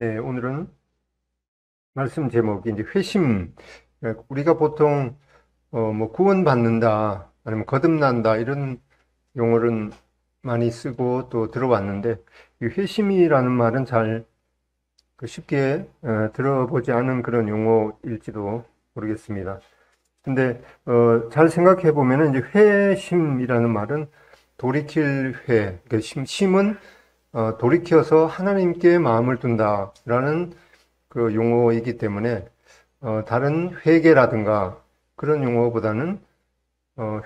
네, 오늘은 말씀 제목이 이제 회심. 우리가 보통 뭐 구원받는다, 아니면 거듭난다 이런 용어를 많이 쓰고 또 들어왔는데, 이 회심이라는 말은 잘 쉽게 들어보지 않은 그런 용어일지도 모르겠습니다. 근데 잘 생각해 보면은 이제 회심이라는 말은 돌이킬 회, 그러니까 심은 돌이켜서 하나님께 마음을 둔다라는 그 용어이기 때문에 다른 회개라든가 그런 용어보다는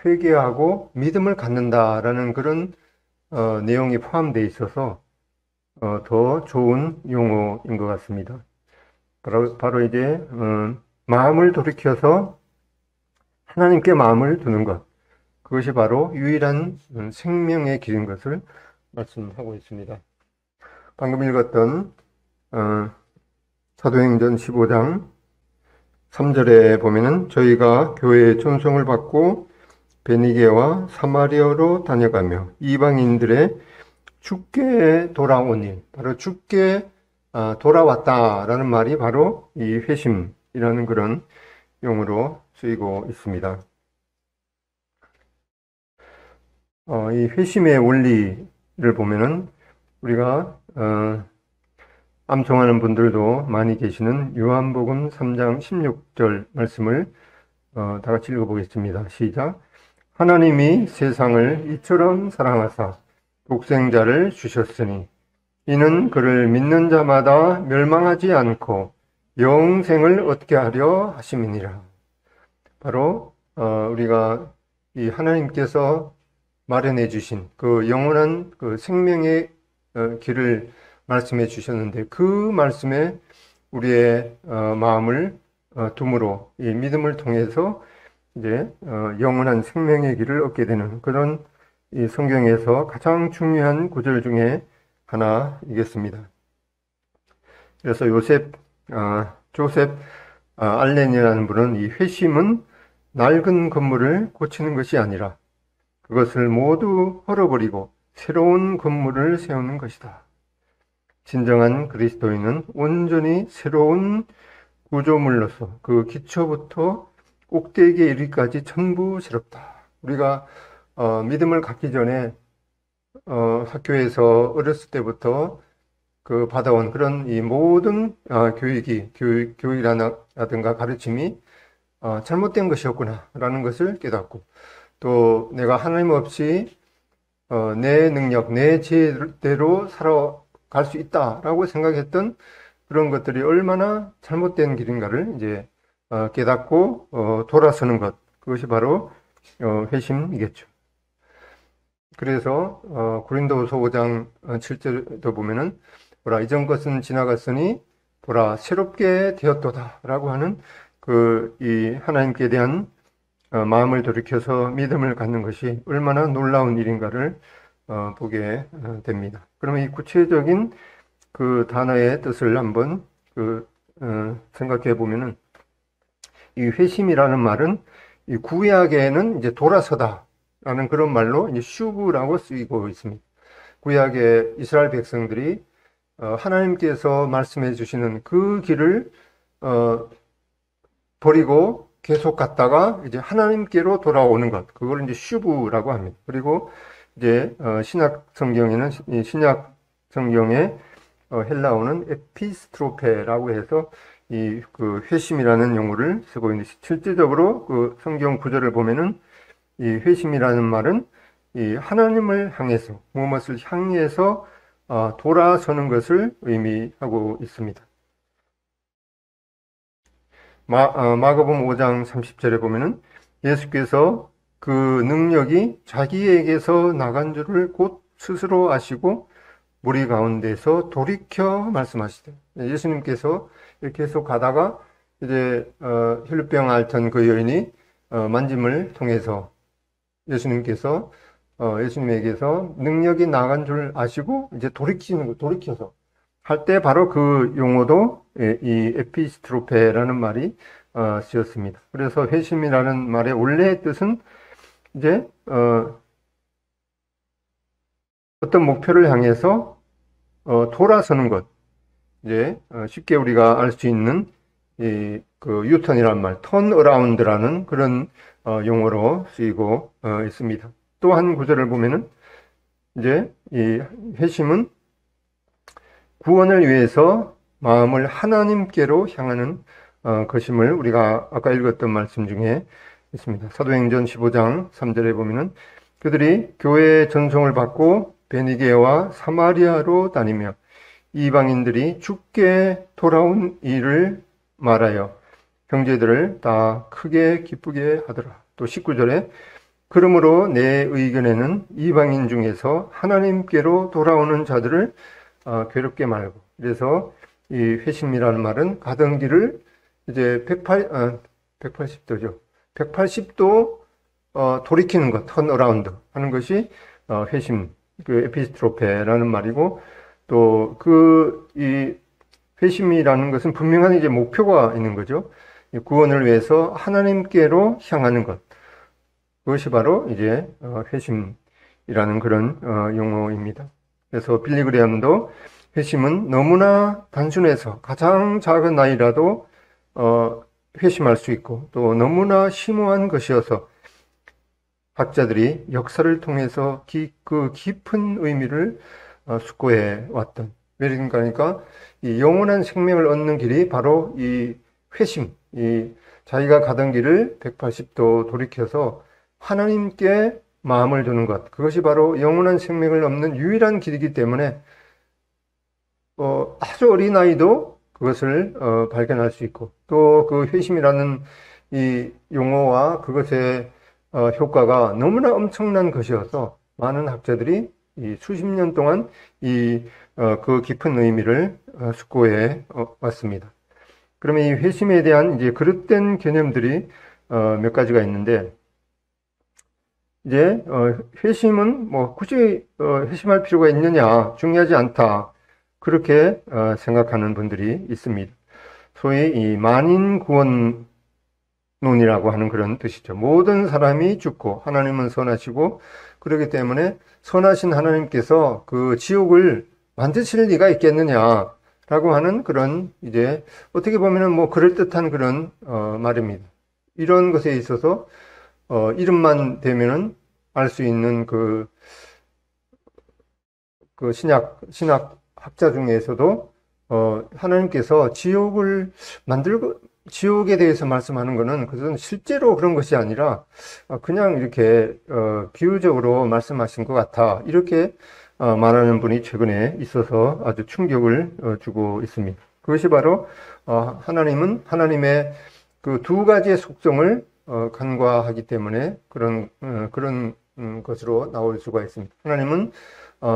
회개하고 믿음을 갖는다라는 그런 내용이 포함되어 있어서 더 좋은 용어인 것 같습니다. 바로 이제 마음을 돌이켜서 하나님께 마음을 두는 것, 그것이 바로 유일한 생명의 길인 것을 말씀하고 있습니다. 방금 읽었던 어, 사도행전 15장 3절에 보면은 저희가 교회의 천송을 받고 베니게와 사마리아로 다녀가며 이방인들의 주께 돌아온 일, 바로 주께 돌아왔다라는 말이 바로 이 회심이라는 그런 용어로 쓰이고 있습니다. 이 회심의 원리를 보면은 우리가 암송하는 분들도 많이 계시는 요한복음 3장 16절 말씀을 다 같이 읽어보겠습니다. 시작. 하나님이 세상을 이처럼 사랑하사 독생자를 주셨으니 이는 그를 믿는 자마다 멸망하지 않고 영생을 얻게 하려 하심이니라. 바로 우리가 이 하나님께서 마련해 주신 그 영원한 그 생명의 길을 말씀해 주셨는데, 그 말씀에 우리의 마음을 둠으로 이 믿음을 통해서 이제 영원한 생명의 길을 얻게 되는 그런 이 성경에서 가장 중요한 구절 중에 하나이겠습니다. 그래서 조셉 알렌이라는 분은 이 회심은 낡은 건물을 고치는 것이 아니라 그것을 모두 헐어버리고 새로운 건물을 세우는 것이다. 진정한 그리스도인은 온전히 새로운 구조물로서 그 기초부터 꼭대기에 이르기까지 전부 새롭다. 우리가 믿음을 갖기 전에 학교에서 어렸을 때부터 그 받아온 그런 이 모든 교육이라든가 가르침이 잘못된 것이었구나라는 것을 깨닫고, 또 내가 하나님 없이 내 능력, 내 지혜대로 살아갈 수 있다라고 생각했던 그런 것들이 얼마나 잘못된 길인가를 이제 깨닫고 돌아서는 것, 그것이 바로 회심이겠죠. 그래서 고린도후서 5장 7절도 보면은 보라 이전 것은 지나갔으니 보라 새롭게 되었도다라고 하는 그 이 하나님께 대한 마음을 돌이켜서 믿음을 갖는 것이 얼마나 놀라운 일인가를 보게 됩니다. 그러면 이 구체적인 그 단어의 뜻을 한번 생각해 보면은, 이 회심이라는 말은 이 구약에는 이제 돌아서다라는 그런 말로 이제 슈브라고 쓰이고 있습니다. 구약의 이스라엘 백성들이 하나님께서 말씀해 주시는 그 길을 버리고 계속 갔다가 이제 하나님께로 돌아오는 것, 그걸 이제 슈브라고 합니다. 그리고 이제 신약 성경의 헬라어는 에피스트로페라고 해서 이 그 회심이라는 용어를 쓰고 있는데, 실질적으로 그 성경 구절을 보면은 이 회심이라는 말은 이 하나님을 향해서, 무엇을 향해서 돌아서는 것을 의미하고 있습니다. 마가복음 5장 30절에 보면은 예수께서 그 능력이 자기에게서 나간 줄을 곧 스스로 아시고 무리 가운데서 돌이켜 말씀하시되, 예수님께서 이렇게 계속 가다가 이제 혈루병 앓던 그 여인이 만짐을 통해서 예수님에게서 능력이 나간 줄 아시고 이제 돌이켜서 할 때 바로 그 용어도 이 에피스트로페라는 말이 쓰였습니다. 그래서 회심이라는 말의 원래의 뜻은 이제 어떤 목표를 향해서 돌아서는 것, 이제 쉽게 우리가 알 수 있는 그 유턴이라는 말, 턴 어라운드라는 그런 용어로 쓰이고 있습니다. 또 한 구절을 보면은 이제 이 회심은 구원을 위해서 마음을 하나님께로 향하는 것임을 우리가 아까 읽었던 말씀 중에 있습니다. 사도행전 15장 3절에 보면은 그들이 교회의 전송을 받고 베니게와 사마리아로 다니며 이방인들이 죽게 돌아온 일을 말하여 형제들을 다 크게 기쁘게 하더라. 또 19절에 그러므로 내 의견에는 이방인 중에서 하나님께로 돌아오는 자들을 괴롭게 말고. 그래서 이 회심이라는 말은 가던 길을 이제 180도죠. 180도 돌이키는 것, 턴 어라운드 하는 것이 회심, 그 에피스트로페라는 말이고, 또 이 회심이라는 것은 분명한 이제 목표가 있는 거죠. 구원을 위해서 하나님께로 향하는 것. 그것이 바로 이제 회심이라는 그런 용어입니다. 그래서 빌리 그레함도 회심은 너무나 단순해서 가장 작은 아이라도 회심할 수 있고 또 너무나 심오한 것이어서 학자들이 역사를 통해서 그 깊은 의미를 숙고해 왔던. 그러니까 이 영원한 생명을 얻는 길이 바로 이 회심, 이 자기가 가던 길을 180도 돌이켜서 하나님께 마음을 두는 것, 그것이 바로 영원한 생명을 얻는 유일한 길이기 때문에 아주 어린 아이도 그것을 발견할 수 있고 또 그 회심이라는 이 용어와 그것의 효과가 너무나 엄청난 것이어서 많은 학자들이 이 수십 년 동안 그 깊은 의미를 숙고해 왔습니다. 그러면 이 회심에 대한 이제 그릇된 개념들이 몇 가지가 있는데, 이제 회심은 뭐 굳이 회심할 필요가 있느냐, 중요하지 않다, 그렇게 생각하는 분들이 있습니다. 소위 이 만인 구원론이라고 하는 그런 뜻이죠. 모든 사람이 죽고 하나님은 선하시고 그렇기 때문에 선하신 하나님께서 그 지옥을 만드실 리가 있겠느냐라고 하는 그런 이제 어떻게 보면은 뭐 그럴듯한 그런 말입니다. 이런 것에 있어서 이름만 대면은 알 수 있는 그 신약 학자 중에서도 하나님께서 지옥을 만들고 지옥에 대해서 말씀하는 것은 그것은 실제로 그런 것이 아니라 그냥 이렇게 비유적으로 말씀하신 것 같아, 이렇게 말하는 분이 최근에 있어서 아주 충격을 주고 있습니다. 그것이 바로 하나님은 하나님의 그 두 가지의 속성을 간과하기 때문에 그런 것으로 나올 수가 있습니다. 하나님은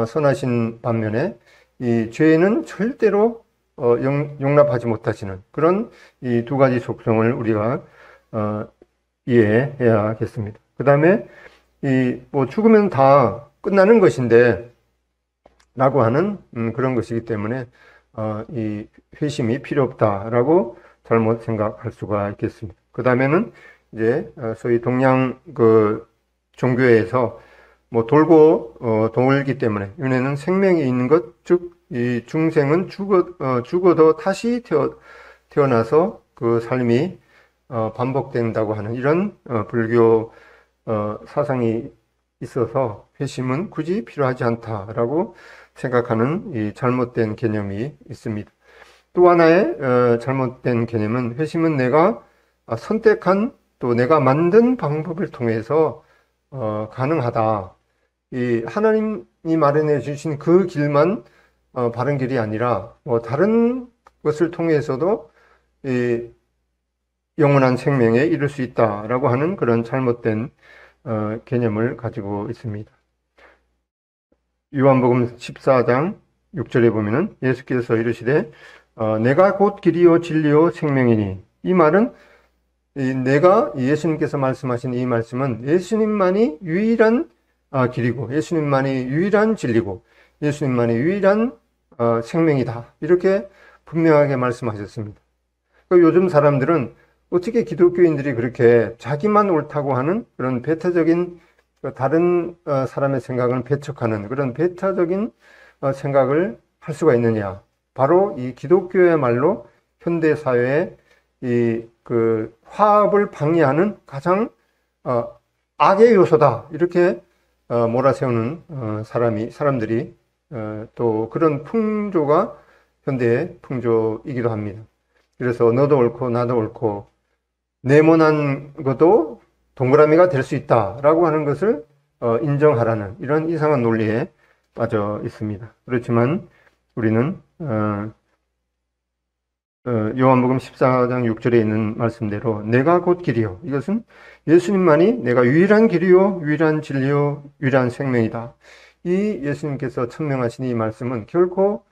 선하신 반면에 이 죄는 절대로 용납하지 못하시는 그런 이 두 가지 속성을 우리가 이해해야겠습니다. 그 다음에 뭐 죽으면 다 끝나는 것인데 라고 하는 그런 것이기 때문에 이 회심이 필요 없다라고 잘못 생각할 수가 있겠습니다. 그 다음에는 이제 소위 동양 그 종교에서 뭐 돌고 돌기 때문에 윤회는 생명이 있는 것, 즉 이 중생은 죽어도 다시 태어나서 그 삶이 반복된다고 하는 이런 불교 사상이 있어서 회심은 굳이 필요하지 않다라고 생각하는 이 잘못된 개념이 있습니다. 또 하나의 잘못된 개념은 회심은 내가 선택한 또 내가 만든 방법을 통해서 가능하다. 이 하나님이 마련해 주신 그 길만 바른 길이 아니라 뭐 다른 것을 통해서도 이 영원한 생명에 이를 수 있다라고 하는 그런 잘못된 개념을 가지고 있습니다. 요한복음 14장 6절에 보면은 예수께서 이르시되 내가 곧 길이요 진리요 생명이니, 이 말은 내가 예수님께서 말씀하신 이 말씀은 예수님만이 유일한 길이고 예수님만이 유일한 진리고 예수님만이 유일한 생명이다, 이렇게 분명하게 말씀하셨습니다. 요즘 사람들은 어떻게 기독교인들이 그렇게 자기만 옳다고 하는 그런 배타적인 다른 사람의 생각을 배척하는 그런 배타적인 생각을 할 수가 있느냐, 바로 이 기독교야말로 현대 사회의 그 화합을 방해하는 가장 악의 요소다. 이렇게 몰아세우는 사람들이 또 그런 풍조가 현대의 풍조이기도 합니다. 그래서 너도 옳고 나도 옳고 네모난 것도 동그라미가 될 수 있다라고 하는 것을 인정하라는 이런 이상한 논리에 빠져 있습니다. 그렇지만 우리는 요한복음 14장 6절에 있는 말씀대로 내가 곧 길이요. 이것은 예수님만이 내가 유일한 길이요, 유일한 진리요, 유일한 생명이다. 이 예수님께서 천명하신 이 말씀은 결코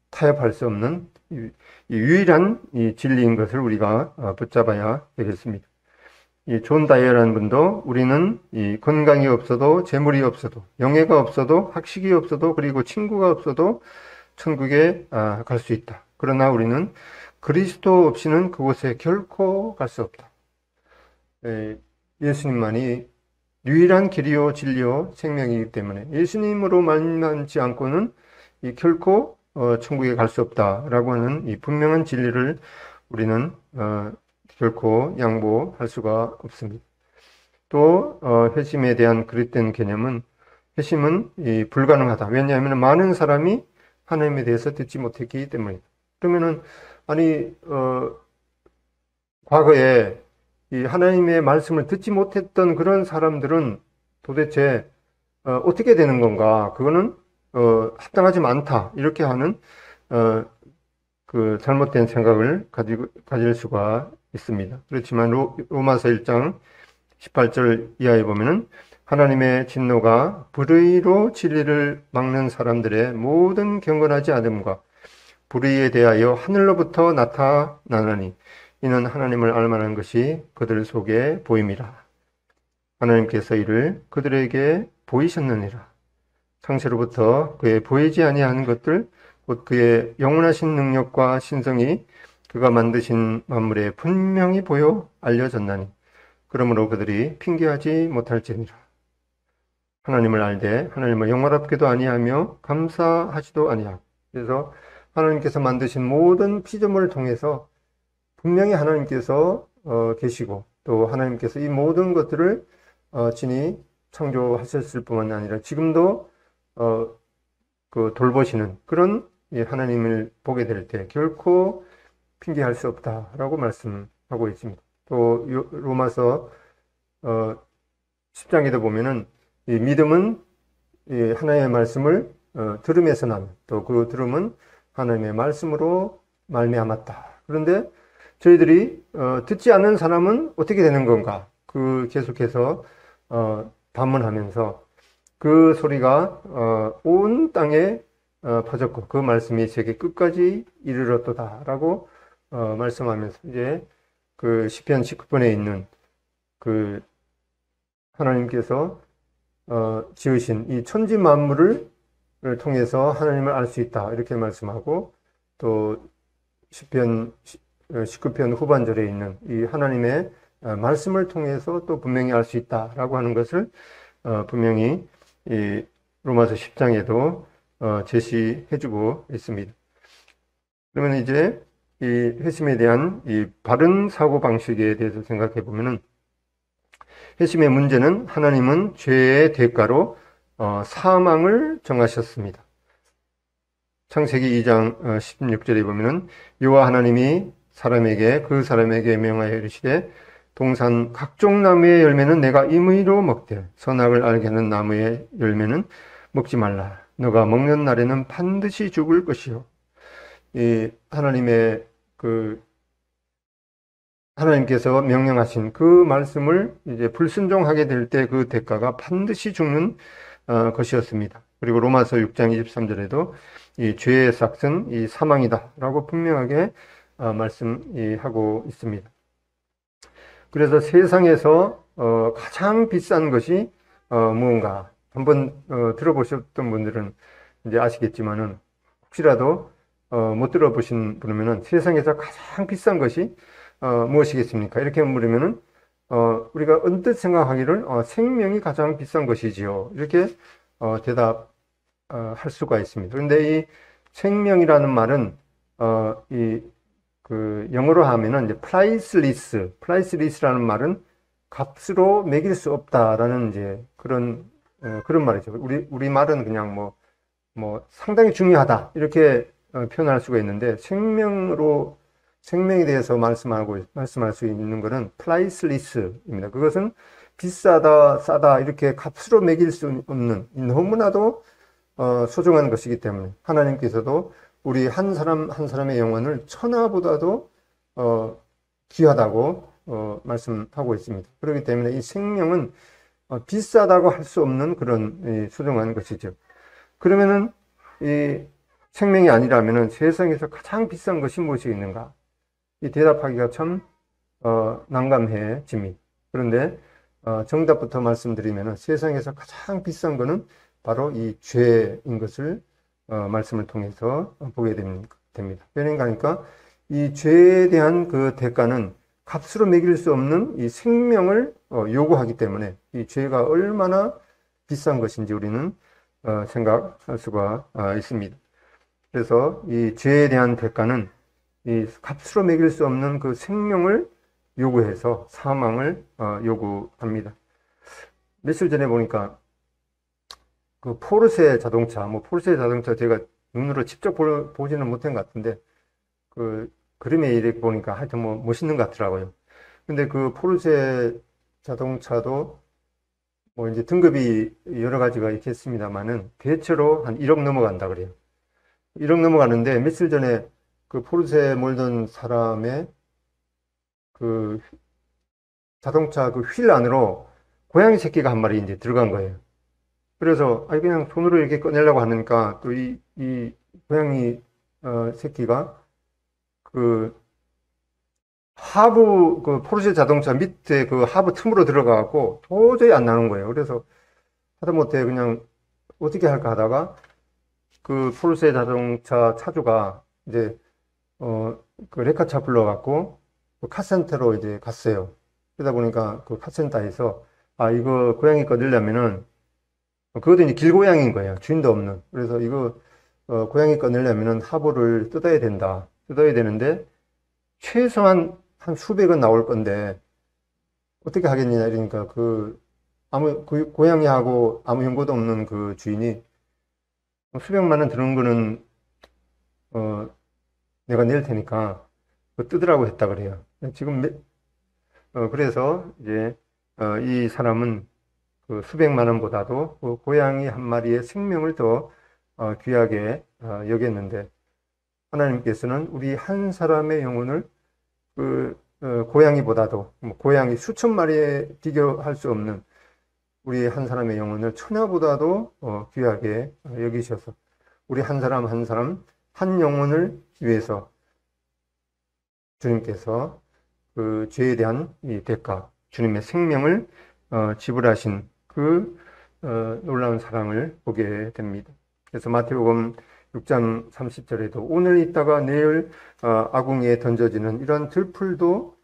타협할 수 없는 이 유일한 이 진리인 것을 우리가 붙잡아야 되겠습니다. 이 존 다이어라는 분도 우리는 이 건강이 없어도 재물이 없어도 영예가 없어도 학식이 없어도 그리고 친구가 없어도 천국에 갈 수 있다. 그러나 우리는 그리스도 없이는 그곳에 결코 갈 수 없다. 예수님만이 유일한 길이요 진리요 생명이기 때문에 예수님으로 만나지 않고는 결코 천국에 갈 수 없다라고 하는 이 분명한 진리를 우리는 결코 양보할 수가 없습니다. 또 회심에 대한 그릇된 개념은 회심은 불가능하다. 왜냐하면 많은 사람이 하나님에 대해서 듣지 못했기 때문이다. 그러면은 과거에 이 하나님의 말씀을 듣지 못했던 그런 사람들은 도대체 어떻게 되는 건가? 그거는 합당하지 않다. 이렇게 하는 그 잘못된 생각을 가질 수가 있습니다. 그렇지만 로마서 1장 18절 이하에 보면은 하나님의 진노가 불의로 진리를 막는 사람들의 모든 경건하지 않음과 불의에 대하여 하늘로부터 나타나나니 이는 하나님을 알만한 것이 그들 속에 보임이라. 하나님께서 이를 그들에게 보이셨느니라. 창세로부터 그의 보이지 아니하는 것들 곧 그의 영원하신 능력과 신성이 그가 만드신 만물에 분명히 보여 알려졌나니 그러므로 그들이 핑계하지 못할지니라. 하나님을 알되 하나님을 영화롭게도 아니하며 감사하지도 아니하고. 그래서 하나님께서 만드신 모든 피조물을 통해서 분명히 하나님께서 계시고 또 하나님께서 이 모든 것들을 친히 창조하셨을 뿐만 아니라 지금도 그 돌보시는 그런 하나님을 보게 될 때 결코 핑계할 수 없다라고 말씀하고 있습니다. 또 로마서 10장에도 보면은 이 믿음은 하나님의 말씀을 들음에서 나면 또 그 들음은 하나님의 말씀으로 말미암았다. 그런데 저희들이 듣지 않는 사람은 어떻게 되는 건가? 그 계속해서 반문하면서 그 소리가 온 땅에 퍼졌고 그 말씀이 세계 끝까지 이르렀도다라고 말씀하면서 이제 그 시편 19편에 있는 그 하나님께서 지으신 이 천지 만물을 통해서 하나님을 알 수 있다 이렇게 말씀하고 또 시편 19편 후반절에 있는 이 하나님의 말씀을 통해서 또 분명히 알 수 있다라고 하는 것을 분명히 이 로마서 10장에도 제시해주고 있습니다. 그러면 이제 이 회심에 대한 이 바른 사고 방식에 대해서 생각해 보면은 회심의 문제는 하나님은 죄의 대가로 사망을 정하셨습니다. 창세기 2장 16절에 보면은 여호와 하나님이 그 사람에게 명하여 이르시되 동산 각종 나무의 열매는 내가 임의로 먹되 선악을 알게 하는 나무의 열매는 먹지 말라. 너가 먹는 날에는 반드시 죽을 것이요. 이 하나님께서 명령하신 그 말씀을 이제 불순종하게 될 때 그 대가가 반드시 죽는 것이었습니다. 그리고 로마서 6장 23절에도 이 죄의 삭은 이 사망이다라고 분명하게 말씀하고 있습니다. 그래서 세상에서 가장 비싼 것이 무언가 한번 들어보셨던 분들은 이제 아시겠지만은 혹시라도 못 들어보신 분이면은 세상에서 가장 비싼 것이 무엇이겠습니까? 이렇게 물으면은 우리가 언뜻 생각하기를 생명이 가장 비싼 것이지요. 이렇게 대답할 수가 있습니다. 그런데 이 생명이라는 말은 영어로 하면은 이제 priceless라는 말은 값으로 매길 수 없다라는 이제 그런 말이죠. 우리 말은 그냥 뭐 상당히 중요하다 이렇게 표현할 수가 있는데 생명에 대해서 말씀할 수 있는 것은 priceless입니다. 그것은 비싸다, 싸다 이렇게 값으로 매길 수 없는 너무나도 소중한 것이기 때문에 하나님께서도 우리 한 사람 한 사람의 영혼을 천하보다도 귀하다고 말씀하고 있습니다. 그렇기 때문에 이 생명은 비싸다고 할 수 없는 그런 소중한 것이죠. 그러면은 이 생명이 아니라면은 세상에서 가장 비싼 것이 무엇이 있는가? 이 대답하기가 참 난감해집니다. 그런데 정답부터 말씀드리면은 세상에서 가장 비싼 것은 바로 이 죄인 것을 말씀을 통해서 보게 됩니다. 그러니까 이 죄에 대한 그 대가는 값으로 매길 수 없는 이 생명을 요구하기 때문에 이 죄가 얼마나 비싼 것인지 우리는 생각할 수가 있습니다. 그래서 이 죄에 대한 대가는 이 값으로 매길 수 없는 그 생명을 요구해서 사망을 요구합니다. 며칠 전에 보니까 그 포르쉐 자동차 제가 눈으로 직접 보지는 못한 것 같은데 그 그림에 이렇게 보니까 하여튼 뭐 멋있는 것 같더라고요. 근데 그 포르쉐 자동차도 뭐 이제 등급이 여러 가지가 있겠습니다만은 대체로 한 1억 넘어간다 그래요. 1억 넘어가는데 며칠 전에 그 포르쉐 몰던 사람의 그 자동차 그 휠 안으로 고양이 새끼가 한 마리 이제 들어간 거예요. 그래서 그냥 손으로 이렇게 꺼내려고 하니까 또 이 고양이 새끼가 그 포르쉐 자동차 밑에 그 하부 틈으로 들어가갖고 도저히 안 나는 거예요. 그래서 하다못해 그냥 어떻게 할까 하다가 그 포르쉐 자동차 차주가 이제 그 레카차 불러갖고 그 카센터로 이제 갔어요. 그러다 보니까 그 카센터에서 이거 고양이 꺼내려면은 그것도 이제 길고양이인 거예요. 주인도 없는. 그래서 이거 고양이 꺼내려면은 하부를 뜯어야 되는데 최소한 한 수백은 나올 건데 어떻게 하겠냐 이러니까 그 고양이하고 아무 연고도 없는 그 주인이 수백만 원 드는 거는 내가 낼 테니까 뜯으라고 했다 그래요. 지금 그래서 이제 이 사람은 그 수백만 원보다도 그 고양이 한 마리의 생명을 더 귀하게 여겼는데 하나님께서는 우리 한 사람의 영혼을 그 고양이보다도 고양이 수천 마리에 비교할 수 없는 우리 한 사람의 영혼을 천하보다도 귀하게 여기셔서 우리 한 사람 한 사람 한 영혼을 위해서 주님께서 그 죄에 대한 이 대가, 주님의 생명을 지불하신 그 놀라운 사랑을 보게 됩니다. 그래서 마태복음 6장 30절에도 오늘 있다가 내일 아궁이에 던져지는 이런 들풀도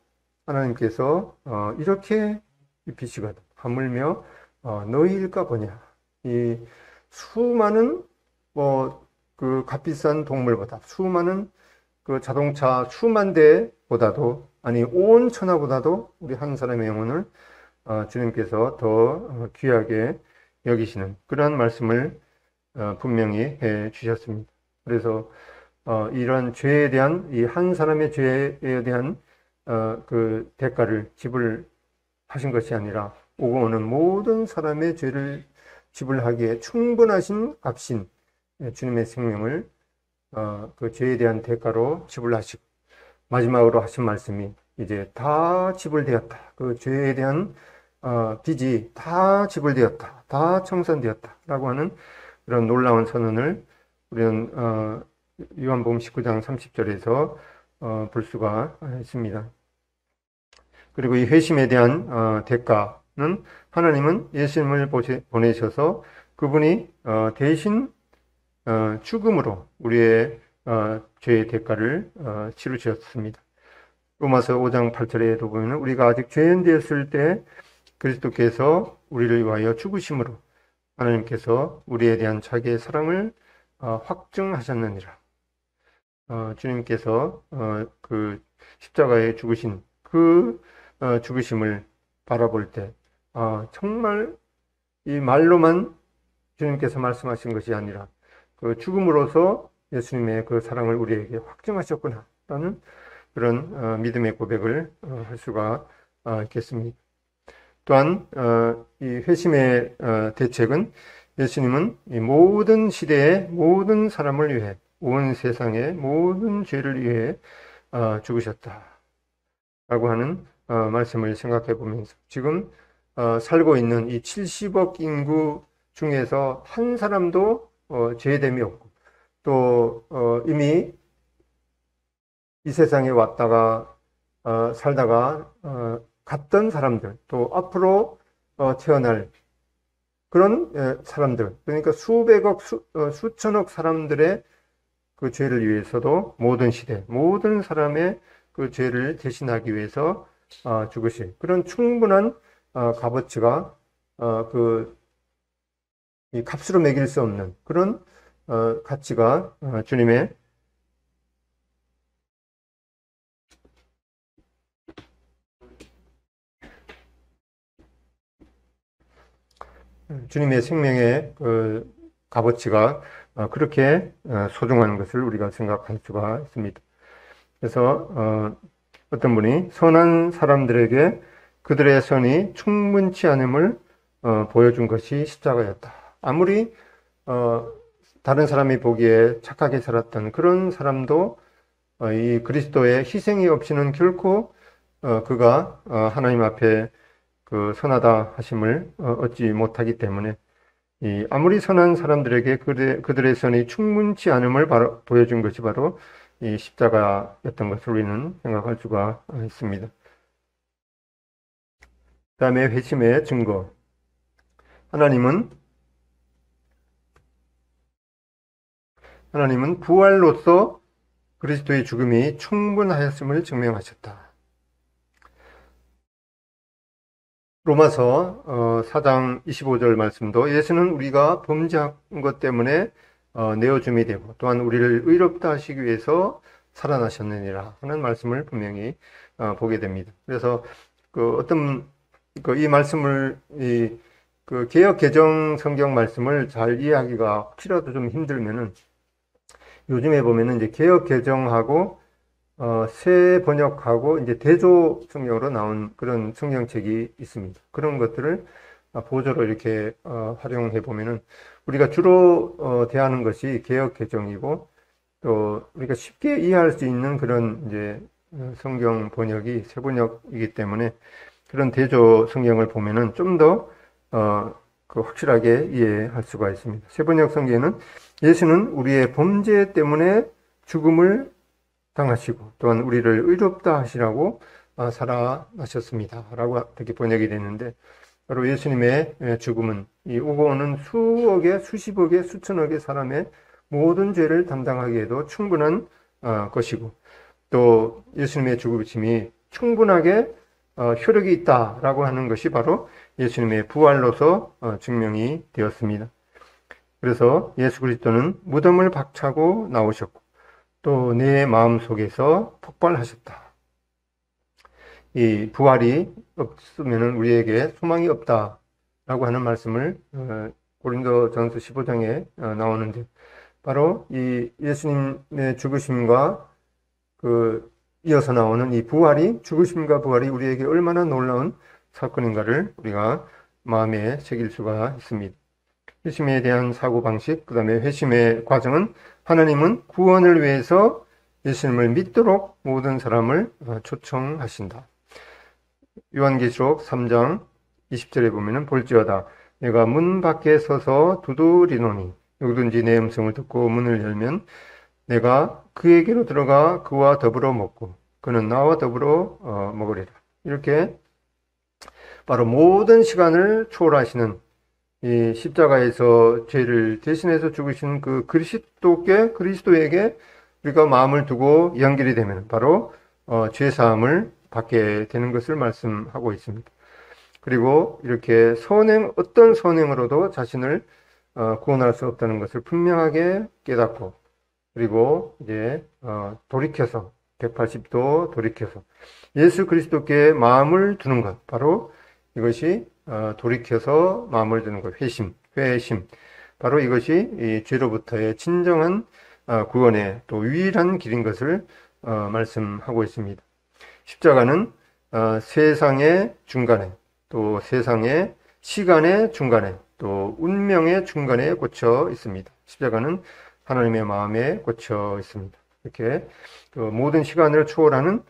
하나님께서 이렇게 입히시거든. 하물며 너희일까 보냐. 이 수많은 그 값비싼 동물보다 수많은 그 자동차 수만 대보다도 온 천하보다도 우리 한 사람의 영혼을 주님께서 더 귀하게 여기시는 그러한 말씀을 분명히 해 주셨습니다. 그래서 이런 죄에 대한 이 한 사람의 죄에 대한 그 대가를 지불하신 것이 아니라 오고 오는 모든 사람의 죄를 지불하기에 충분하신 값인 주님의 생명을 그 죄에 대한 대가로 지불하시고 마지막으로 하신 말씀이 이제 다 지불되었다. 그 죄에 대한 빚이 다 지불되었다. 다 청산되었다. 라고 하는 그런 놀라운 선언을 우리는 요한복음 19장 30절에서 볼 수가 있습니다. 그리고 이 회심에 대한 대가는 하나님은 예수님을 보내셔서 그분이 대신 죽음으로 우리의 죄의 대가를 치르셨습니다. 로마서 5장 8절에도 보면 우리가 아직 죄인 되었을 때 그리스도께서 우리를 위하여 죽으심으로 하나님께서 우리에 대한 자기의 사랑을 확증하셨느니라. 주님께서 그 십자가에 죽으신 그 죽으심을 바라볼 때 정말 이 말로만 주님께서 말씀하신 것이 아니라 그 죽음으로써 예수님의 그 사랑을 우리에게 확증하셨구나 라는 그런 믿음의 고백을 할 수가 있겠습니다. 또한 이 회심의 대책은 예수님은 이 모든 시대의 모든 사람을 위해 온 세상의 모든 죄를 위해 죽으셨다라고 하는 말씀을 생각해 보면서 지금 살고 있는 이 70억 인구 중에서 한 사람도 죄됨이 없고 또 이미 이 세상에 왔다가 살다가 갔던 사람들 또 앞으로 태어날 그런 사람들 그러니까 수백억 수천억 사람들의 그 죄를 위해서도 모든 시대 모든 사람의 그 죄를 대신하기 위해서 죽으신 그런 충분한 값어치가 이 값으로 매길 수 없는 그런 가치가 주님의 생명의 그 값어치가 그렇게 소중한 것을 우리가 생각할 수가 있습니다. 그래서 어떤 분이 선한 사람들에게 그들의 선이 충분치 않음을 보여준 것이 십자가였다. 아무리 다른 사람이 보기에 착하게 살았던 그런 사람도 이 그리스도의 희생이 없이는 결코 그가 하나님 앞에 그 선하다 하심을 얻지 못하기 때문에 이 아무리 선한 사람들에게 그들의 선이 충분치 않음을 보여준 것이 바로 이 십자가였던 것을 우리는 생각할 수가 있습니다. 그 다음에 회심의 증거. 하나님은 부활로서 그리스도의 죽음이 충분하였음을 증명하셨다. 로마서 4장 25절 말씀도 예수는 우리가 범죄한 것 때문에 내어줌이 되고 또한 우리를 의롭다 하시기 위해서 살아나셨느니라 하는 말씀을 분명히 보게 됩니다. 그래서 이 말씀을 그 개역 개정 성경 말씀을 잘 이해하기가 혹시라도 좀 힘들면은 요즘에 보면은 이제 개역 개정하고 새 번역하고 이제 대조 성경으로 나온 그런 성경책이 있습니다. 그런 것들을 보조로 이렇게 활용해 보면은 우리가 주로 대하는 것이 개역 개정이고 또 우리가 쉽게 이해할 수 있는 그런 이제 성경 번역이 새 번역이기 때문에 그런 대조 성경을 보면은 좀 더 확실하게 이해할 수가 있습니다. 새 번역 성경에는 예수는 우리의 범죄 때문에 죽음을 당하시고 또한 우리를 의롭다 하시라고 살아나셨습니다 라고 이렇게 번역이 되는데 바로 예수님의 죽음은 이 오고 오는 수억의 수십억의 수천억의 사람의 모든 죄를 담당하기에도 충분한 것이고 또 예수님의 죽으심이 충분하게 효력이 있다라고 하는 것이 바로 예수님의 부활로서 증명이 되었습니다. 그래서 예수 그리스도는 무덤을 박차고 나오셨고 또 내 마음 속에서 폭발하셨다. 이 부활이 없으면 우리에게 소망이 없다라고 하는 말씀을 고린도전서 15장에 나오는데 바로 이 예수님의 죽으심과 이어서 나오는 이 죽으심과 부활이 우리에게 얼마나 놀라운 사건인가를 우리가 마음에 새길 수가 있습니다. 회심에 대한 사고방식, 그 다음에 회심의 과정은 하나님은 구원을 위해서 예수님을 믿도록 모든 사람을 초청하신다. 요한계시록 3장 20절에 보면은 볼지어다 내가 문 밖에 서서 두드리노니 누구든지 내 음성을 듣고 문을 열면 내가 그에게로 들어가 그와 더불어 먹고 그는 나와 더불어 먹으리라. 이렇게 바로 모든 시간을 초월하시는 이 십자가에서 죄를 대신해서 죽으신 그 그리스도에게 우리가 마음을 두고 연결이 되면 바로 죄 사함을 받게 되는 것을 말씀하고 있습니다. 그리고 이렇게 어떤 선행으로도 자신을 구원할 수 없다는 것을 분명하게 깨닫고 그리고 이제 돌이켜서 180도 돌이켜서 예수 그리스도께 마음을 두는 것, 바로 이것이 돌이켜서 마음을 두는 것, 회심. 바로 이것이 이 죄로부터의 진정한 구원의 또 유일한 길인 것을 말씀하고 있습니다. 십자가는 세상의 중간에, 또 세상의 시간의 중간에, 또 운명의 중간에 꽂혀 있습니다. 십자가는 하나님의 마음에 꽂혀 있습니다. 이렇게 그 모든 시간을 초월하는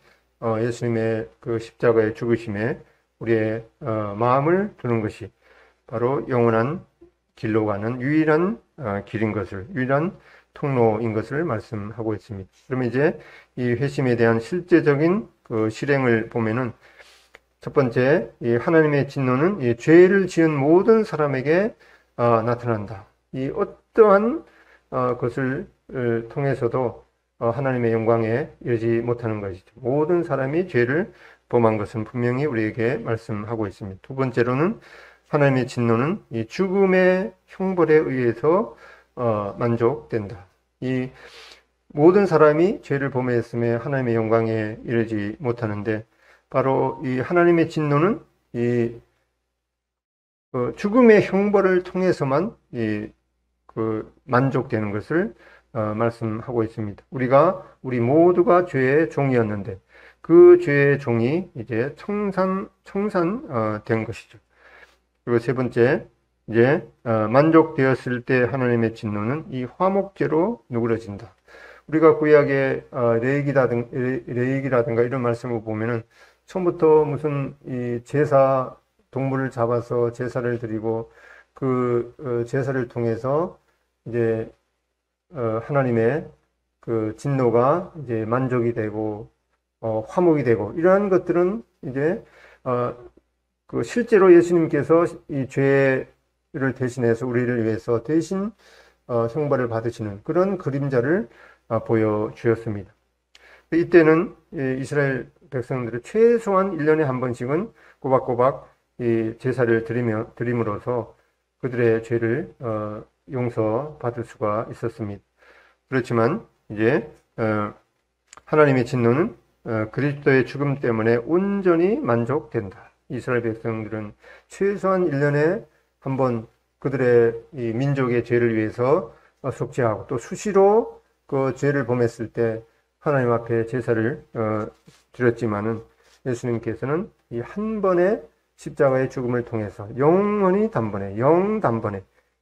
예수님의 그 십자가의 죽으심에 우리의 마음을 두는 것이 바로 영원한 길로 가는 유일한 길인 것을, 유일한 통로인 것을 말씀하고 있습니다. 그러면 이제 이 회심에 대한 실제적인 그 실행을 보면은 첫 번째, 이 하나님의 진노는 이 죄를 지은 모든 사람에게 나타난다. 이 어떠한 것을 통해서도 하나님의 영광에 이르지 못하는 것이죠. 모든 사람이 죄를 범한 것은 분명히 우리에게 말씀하고 있습니다. 두 번째로는 하나님의 진노는 이 죽음의 형벌에 의해서 만족된다. 이 모든 사람이 죄를 범했음에 하나님의 영광에 이르지 못하는데 바로 이 하나님의 진노는 이 죽음의 형벌을 통해서만 만족되는 것을 말씀하고 있습니다. 우리 모두가 죄의 종이었는데 그 죄의 종이 이제 청산된 것이죠. 그리고 세 번째, 이제 만족되었을 때 하나님의 진노는 이 화목제로 누그러진다. 우리가 구약의 레위기라든가 이런 말씀을 보면은 처음부터 무슨 이 제사 동물을 잡아서 제사를 드리고 그 제사를 통해서 이제 하나님의 그 진노가 이제 만족이 되고 화목이 되고 이러한 것들은 이제 그 실제로 예수님께서 이 죄를 대신해서 우리를 위해서 대신 형벌을 받으시는 그런 그림자를 보여주었습니다. 이때는 이스라엘 백성들이 최소한 1년에 한 번씩은 꼬박꼬박 이 제사를 드림으로써 그들의 죄를 용서받을 수가 있었습니다. 그렇지만 이제 하나님의 진노는 그리스도의 죽음 때문에 온전히 만족된다. 이스라엘 백성들은 최소한 1년에 한 번 그들의 이 민족의 죄를 위해서 속죄하고 또 수시로 그 죄를 범했을 때 하나님 앞에 제사를 드렸지만은 예수님께서는 이 한 번의 십자가의 죽음을 통해서 영원히 단번에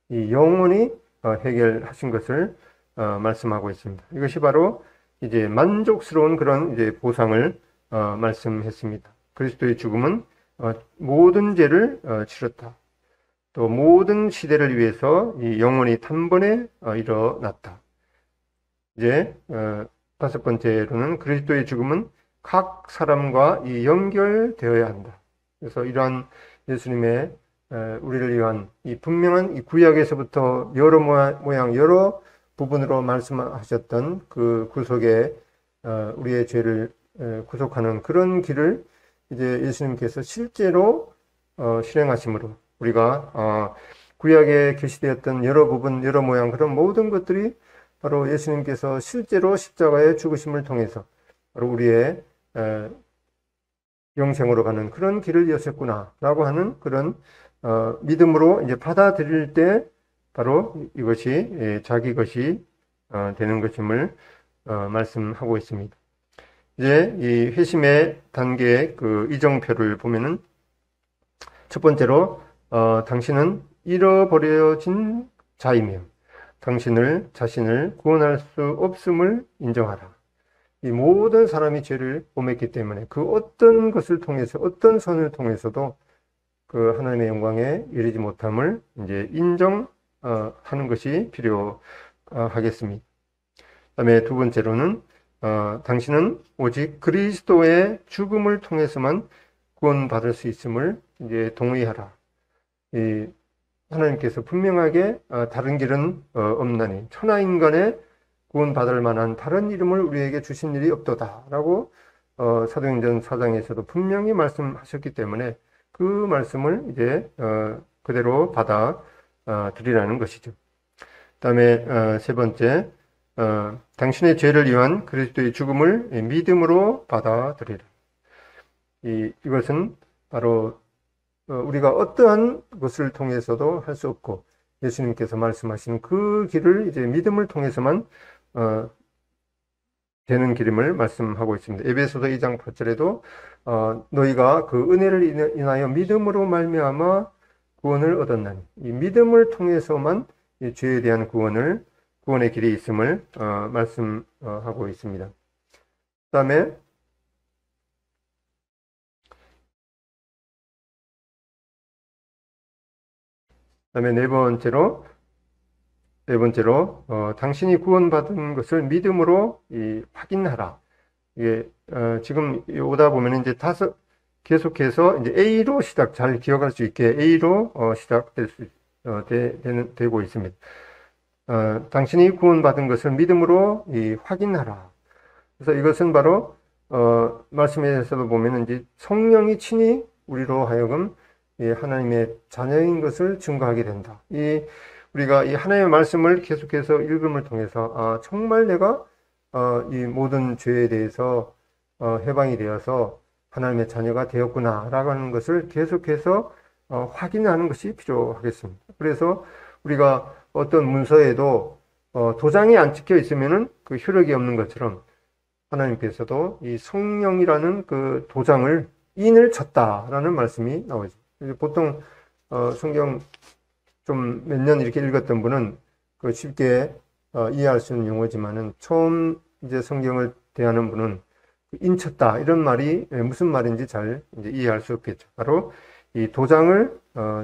이 영원히 해결하신 것을 말씀하고 있습니다. 이것이 바로 이제 만족스러운 그런 이제 보상을 말씀했습니다. 그리스도의 죽음은 모든 죄를 치렀다. 또 모든 시대를 위해서 이 영원히 단번에 일어났다. 이제 다섯 번째로는 그리스도의 죽음은 각 사람과 이 연결되어야 한다. 그래서 이러한 예수님의 우리를 위한 이 분명한 이 구약에서부터 여러 모양 여러 부분으로 말씀하셨던 그 구속의 우리의 죄를 구속하는 그런 길을 이제 예수님께서 실제로 실행하심으로 우리가 구약에 계시되었던 여러 부분 여러 모양 그런 모든 것들이 바로 예수님께서 실제로 십자가의 죽으심을 통해서 바로 우리의 영생으로 가는 그런 길을 여셨구나라고 하는 그런 믿음으로 이제 받아들일 때 바로 이것이 자기 것이 되는 것임을 말씀하고 있습니다. 이제 이 회심의 단계의 그 이정표를 보면은 첫 번째로 당신은 잃어버려진 자이며 자신을 구원할 수 없음을 인정하라. 이 모든 사람이 죄를 범했기 때문에 그 어떤 것을 통해서 어떤 선을 통해서도 그 하나님의 영광에 이르지 못함을 이제 인정하는 것이 필요하겠습니다. 그다음에 두 번째로는 당신은 오직 그리스도의 죽음을 통해서만 구원받을 수 있음을 이제 동의하라. 이 하나님께서 분명하게 다른 길은 없나니 천하인간의 구원받을 만한 다른 이름을 우리에게 주신 일이 없도다라고 사도행전 4장에서도 분명히 말씀하셨기 때문에 그 말씀을 이제 그대로 받아 들이라는 것이죠. 그다음에 세 번째 당신의 죄를 위한 그리스도의 죽음을 믿음으로 받아들이라. 이것은 바로 우리가 어떠한 것을 통해서도 할 수 없고 예수님께서 말씀하신 그 길을 이제 믿음을 통해서만 되는 길임을 말씀하고 있습니다. 에베소서 2장 8절에도 너희가 그 은혜를 인하여 믿음으로 말미암아 구원을 얻었나니, 이 믿음을 통해서만 이 죄에 대한 구원의 길이 있음을 말씀하고 있습니다. 그다음에 네 번째로 당신이 구원받은 것을 믿음으로 확인하라. 이게 지금 오다 보면 이제 계속해서 이제 A로 잘 기억할 수 있게 A로 되고 있습니다. 당신이 구원받은 것을 믿음으로 확인하라. 그래서 이것은 바로 말씀에서도 보면 이제 성령이 친히 우리로 하여금 하나님의 자녀인 것을 증거하게 된다. 우리가 이 하나님의 말씀을 계속해서 읽음을 통해서 정말 내가 이 모든 죄에 대해서 해방이 되어서 하나님의 자녀가 되었구나라고 하는 것을 계속해서 확인하는 것이 필요하겠습니다. 그래서 우리가 어떤 문서에도 도장이 안 찍혀 있으면은 그 효력이 없는 것처럼 하나님께서도 이 성령이라는 그 도장을 인을 쳤다라는 말씀이 나오죠. 보통 성경 좀 몇 년 이렇게 읽었던 분은 그 쉽게 이해할 수 있는 용어지만은 처음 이제 성경을 대하는 분은 인쳤다 이런 말이 무슨 말인지 잘 이제 이해할 수 없겠죠. 바로 이 도장을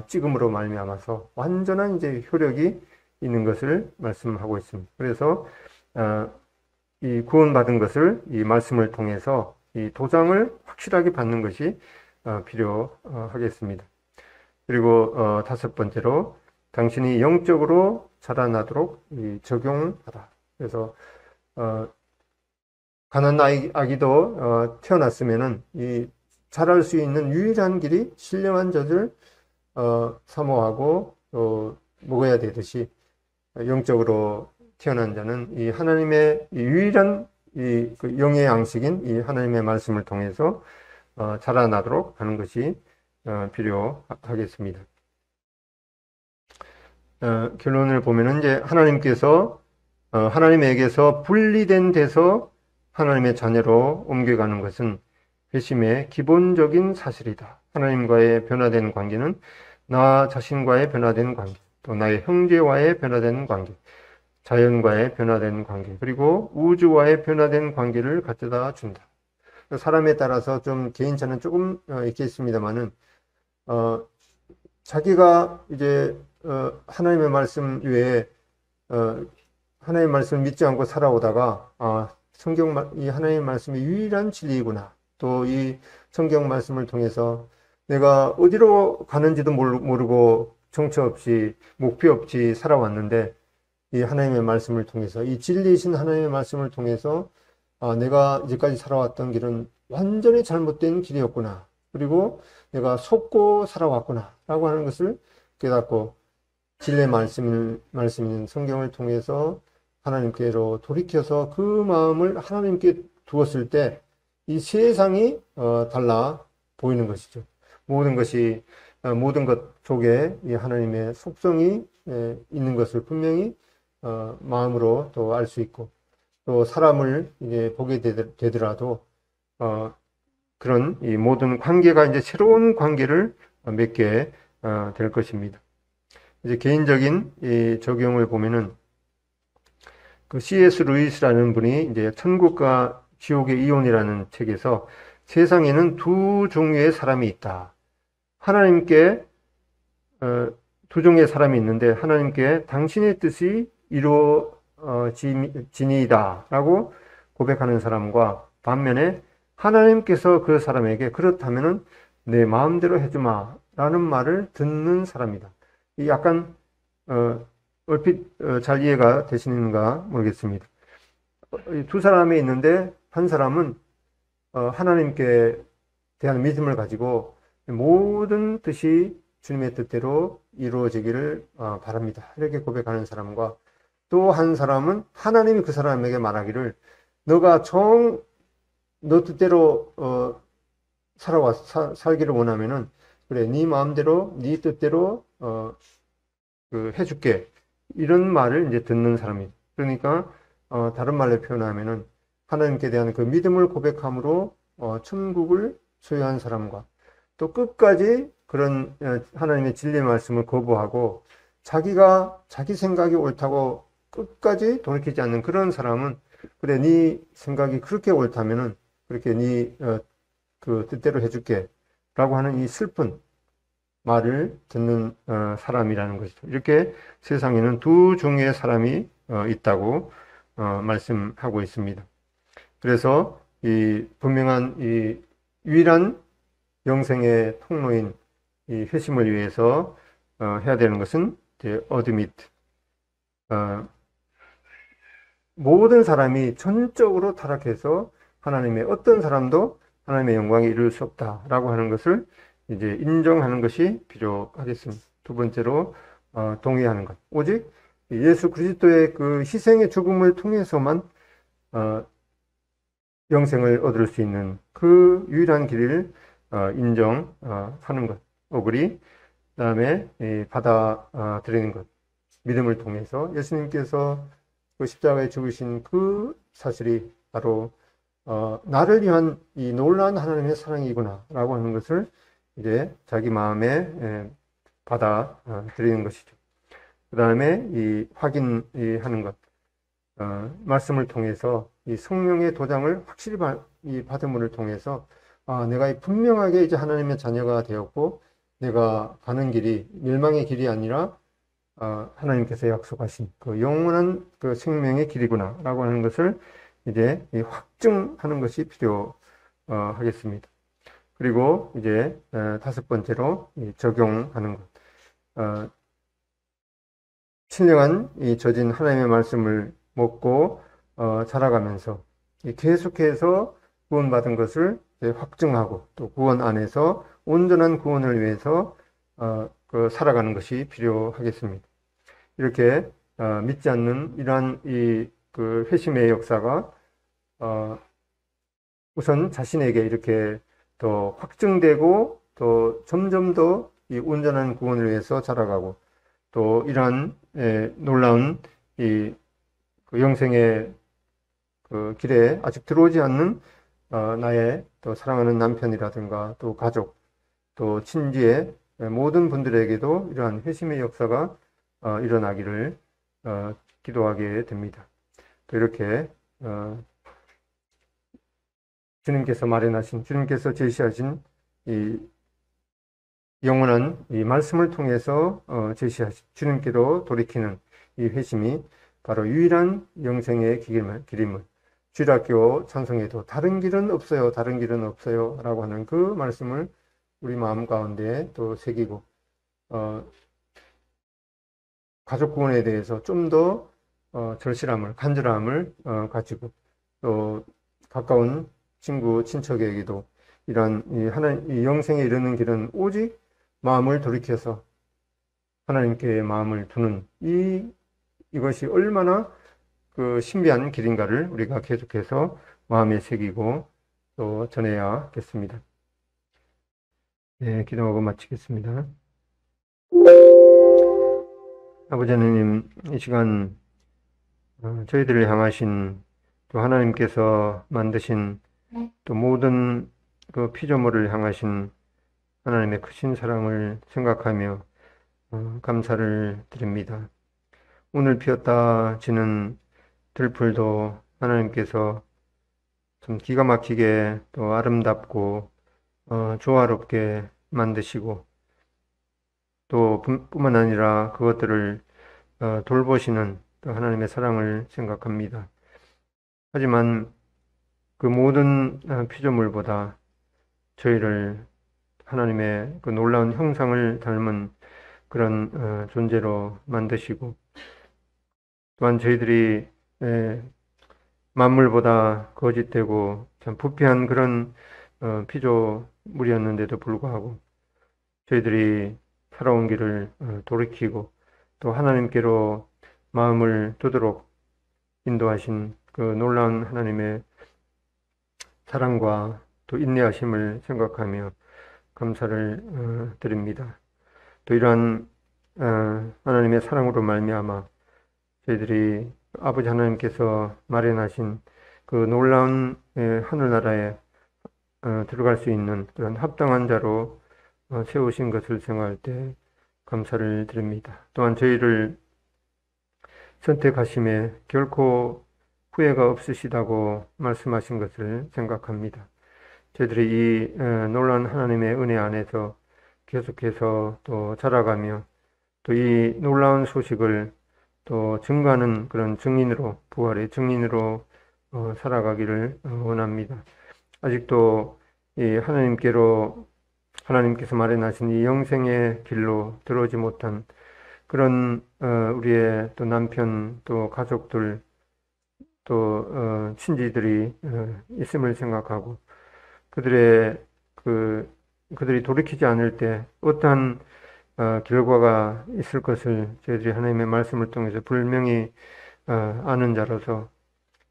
찍음으로 말미암아서 완전한 이제 효력이 있는 것을 말씀하고 있습니다. 그래서 이 구원받은 것을 이 말씀을 통해서 이 도장을 확실하게 받는 것이 필요하겠습니다. 그리고 다섯 번째로 당신이 영적으로 자라나도록 적용하라. 그래서 가난 아기도 태어났으면은 이 자랄 수 있는 유일한 길이 신령한 젖을 사모하고 또 먹어야 되듯이 영적으로 태어난 자는 이 하나님의 유일한 그 영의 양식인 이 하나님의 말씀을 통해서 자라나도록 하는 것이 필요하겠습니다. 결론을 보면은 이제 하나님에게서 분리된 데서 하나님의 자녀로 옮겨가는 것은 회심의 기본적인 사실이다. 하나님과의 변화된 관계는 나 자신과의 변화된 관계, 또 나의 형제와의 변화된 관계, 자연과의 변화된 관계, 그리고 우주와의 변화된 관계를 가져다 준다. 사람에 따라서 좀 개인차는 조금 있겠습니다만은 자기가 이제 하나님의 말씀 외에 하나님의 말씀을 믿지 않고 살아오다가 이 하나님의 말씀이 유일한 진리이구나. 또 이 성경 말씀을 통해서 내가 어디로 가는지도 모르고 정처 없이 목표 없이 살아왔는데 이 하나님의 말씀을 통해서 이 진리이신 하나님의 말씀을 통해서 내가 이제까지 살아왔던 길은 완전히 잘못된 길이었구나. 그리고 내가 속고 살아왔구나 라고 하는 것을 깨닫고 진리의 말씀인 성경을 통해서 하나님께로 돌이켜서 그 마음을 하나님께 두었을 때 이 세상이 달라 보이는 것이죠. 모든 것 속에 이 하나님의 속성이 있는 것을 분명히 마음으로 또 알 수 있고, 또 사람을 이제 보게 되더라도 그런 이 모든 관계가 이제 새로운 관계를 맺게 될 것입니다. 이제 개인적인 이 적용을 보면은 그 C.S. 루이스라는 분이 이제 천국과 지옥의 이혼이라는 책에서 세상에는 두 종류의 사람이 있다. 하나님께 두 종류의 사람이 있는데 하나님께 당신의 뜻이 이루어지니이다 라고 고백하는 사람과 반면에 하나님께서 그 사람에게 그렇다면은 내 마음대로 해주마 라는 말을 듣는 사람이다. 이 약간 얼핏 잘 이해가 되시는가 모르겠습니다. 두 사람이 있는데 한 사람은 하나님께 대한 믿음을 가지고 모든 뜻이 주님의 뜻대로 이루어지기를 바랍니다. 이렇게 고백하는 사람과 또 한 사람은 하나님이 그 사람에게 말하기를 너가 너 뜻대로 살기를 원하면은 그래 네 마음대로 네 뜻대로 해줄게 이런 말을 이제 듣는 사람이 그러니까 다른 말로 표현하면은 하나님께 대한 그 믿음을 고백함으로 천국을 소유한 사람과 또 끝까지 그런 하나님의 진리의 말씀을 거부하고 자기 생각이 옳다고 끝까지 돌이키지 않는 그런 사람은 그래 네 생각이 그렇게 옳다면은 그렇게 네 그 뜻대로 해줄게 라고 하는 이 슬픈 말을 듣는 사람이라는 것이죠. 이렇게 세상에는 두 종류의 사람이 있다고 말씀하고 있습니다. 그래서 이 분명한 이 유일한 영생의 통로인 이 회심을 위해서 해야 되는 것은 이제 어드미트 모든 사람이 전적으로 타락해서 하나님의 어떤 사람도 하나님의 영광에 이룰 수 없다라고 하는 것을 이제 인정하는 것이 필요하겠습니다. 두 번째로 동의하는 것. 오직 예수 그리스도의 그 희생의 죽음을 통해서만 영생을 얻을 수 있는 그 유일한 길을 인정하는 것. 오그리 그다음에 받아들이는 것. 믿음을 통해서 예수님께서 그 십자가에 죽으신 그 사실이 바로 나를 위한 이 놀라운 하나님의 사랑이구나 라고 하는 것을 이제 자기 마음에 받아들이는 것이죠. 그 다음에 이 확인하는 것, 말씀을 통해서 이 성령의 도장을 확실히 받음을 통해서 내가 분명하게 이제 하나님의 자녀가 되었고 내가 가는 길이 멸망의 길이 아니라 하나님께서 약속하신 그 영원한 그 생명의 길이구나 라고 하는 것을 이제 확증하는 것이 필요하겠습니다. 그리고 이제 다섯 번째로 적용하는 것. 신령한 이 젖은 하나님의 말씀을 먹고 자라가면서 계속해서 구원받은 것을 확증하고 또 구원 안에서 온전한 구원을 위해서 살아가는 것이 필요하겠습니다. 이렇게 믿지 않는 이러한 그 회심의 역사가 우선 자신에게 이렇게 더 확증되고 또 점점 더 이 온전한 구원을 위해서 자라가고 또 이러한 놀라운 그 영생의 그 길에 아직 들어오지 않는 나의 또 사랑하는 남편이라든가 또 가족 또 친지의 모든 분들에게도 이러한 회심의 역사가 일어나기를 기도하게 됩니다. 또 이렇게 주님께서 제시하신 이 영원한 이 말씀을 통해서 제시하신 주님께로 돌이키는 이 회심이 바로 유일한 영생의 길임을 주일학교 찬송에도 다른 길은 없어요, 다른 길은 없어요 라고 하는 그 말씀을 우리 마음 가운데 또 새기고 가족 구원에 대해서 좀 더 절실함을, 간절함을 가지고 또 가까운 친구, 친척에게도 이러한 이 영생에 이르는 길은 오직 마음을 돌이켜서 하나님께 마음을 두는 이것이 얼마나 그 신비한 길인가를 우리가 계속해서 마음에 새기고 또 전해야겠습니다. 네, 기도하고 마치겠습니다. 아버지 하나님, 이 시간 저희들을 향하신 또 하나님께서 만드신 또 모든 그 피조물을 향하신 하나님의 크신 사랑을 생각하며 감사를 드립니다. 오늘 피었다 지는 들풀도 하나님께서 참 기가 막히게 또 아름답고 조화롭게 만드시고 또 뿐만 아니라 그것들을 돌보시는 또 하나님의 사랑을 생각합니다. 하지만 그 모든 피조물보다 저희를 하나님의 그 놀라운 형상을 닮은 그런 존재로 만드시고 또한 저희들이 만물보다 거짓되고 참 부패한 그런 피조물이었는데도 불구하고 저희들이 살아온 길을 돌이키고 또 하나님께로 마음을 두도록 인도하신 그 놀라운 하나님의 사랑과 또 인내하심을 생각하며 감사를 드립니다. 또 이러한 하나님의 사랑으로 말미암아 저희들이 아버지 하나님께서 마련하신 그 놀라운 하늘나라에 들어갈 수 있는 그런 합당한 자로 세우신 것을 생각할 때 감사를 드립니다. 또한 저희를 선택하심에 결코 후회가 없으시다고 말씀하신 것을 생각합니다. 저희들이 이 놀라운 하나님의 은혜 안에서 계속해서 또 자라가며 또 이 놀라운 소식을 또 증거하는 그런 증인으로, 부활의 증인으로 살아가기를 원합니다. 아직도 이 하나님께서 마련하신 이 영생의 길로 들어오지 못한 그런 우리의 또 남편, 또 가족들, 또 친지들이 있음을 생각하고 그들이 돌이키지 않을 때 어떠한 결과가 있을 것을 저희들이 하나님의 말씀을 통해서 분명히 아는 자로서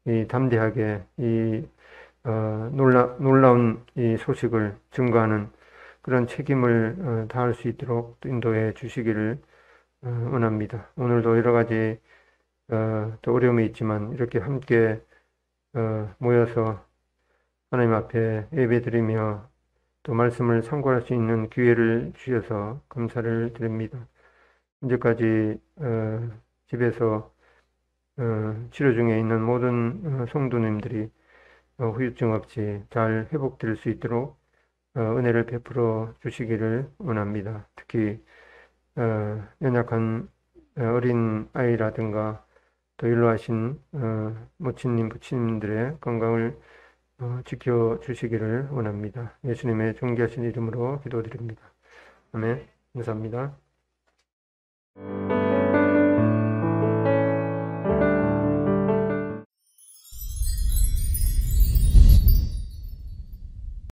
이 담대하게 이 놀라운 이 소식을 증거하는 그런 책임을 다할 수 있도록 인도해 주시기를 원합니다. 오늘도 여러 가지 또 어려움이 있지만 이렇게 함께 모여서 하나님 앞에 예배드리며 또 말씀을 상고할 수 있는 기회를 주셔서 감사를 드립니다. 현재까지 집에서 치료 중에 있는 모든 성도님들이 후유증 없이 잘 회복될 수 있도록 은혜를 베풀어 주시기를 원합니다. 특히 연약한 어린 아이라든가 또 일로하신 모친님, 부친님들의 건강을 지켜주시기를 원합니다. 예수님의 존귀하신 이름으로 기도드립니다. 아멘. 감사합니다.